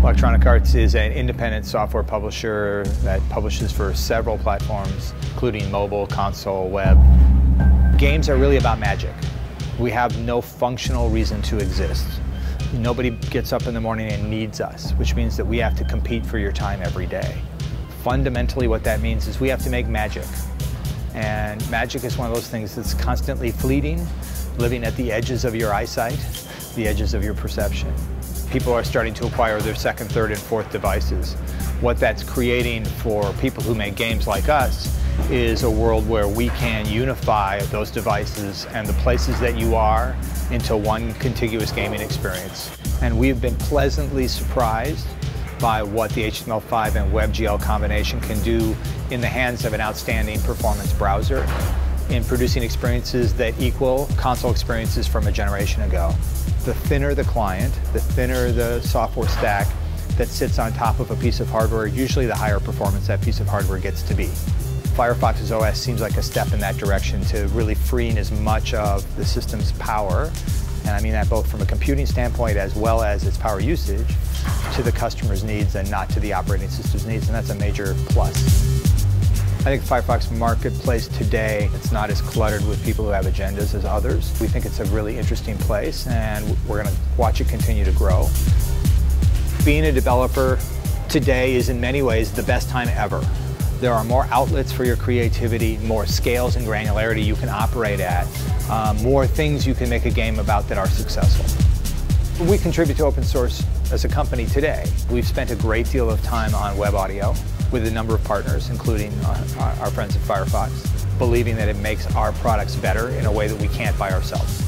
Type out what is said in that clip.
Electronic Arts is an independent software publisher that publishes for several platforms, including mobile, console, web. Games are really about magic. We have no functional reason to exist. Nobody gets up in the morning and needs us, which means that we have to compete for your time every day. Fundamentally, what that means is we have to make magic. And magic is one of those things that's constantly fleeting, living at the edges of your eyesight, the edges of your perception. People are starting to acquire their second, third, and fourth devices. What that's creating for people who make games like us is a world where we can unify those devices and the places that you are into one contiguous gaming experience. And we've been pleasantly surprised by what the HTML5 and WebGL combination can do in the hands of an outstanding performance browser in producing experiences that equal console experiences from a generation ago. The thinner the client, the thinner the software stack that sits on top of a piece of hardware, usually the higher performance that piece of hardware gets to be. Firefox's OS seems like a step in that direction to really freeing as much of the system's power, and I mean that both from a computing standpoint as well as its power usage, to the customer's needs and not to the operating system's needs, and that's a major plus. I think Firefox Marketplace today, it's not as cluttered with people who have agendas as others. We think it's a really interesting place, and we're going to watch it continue to grow. Being a developer today is in many ways the best time ever. There are more outlets for your creativity, more scales and granularity you can operate at, more things you can make a game about that are successful. We contribute to open source as a company today. We've spent a great deal of time on web audio with a number of partners, including our friends at Firefox, believing that it makes our products better in a way that we can't by ourselves.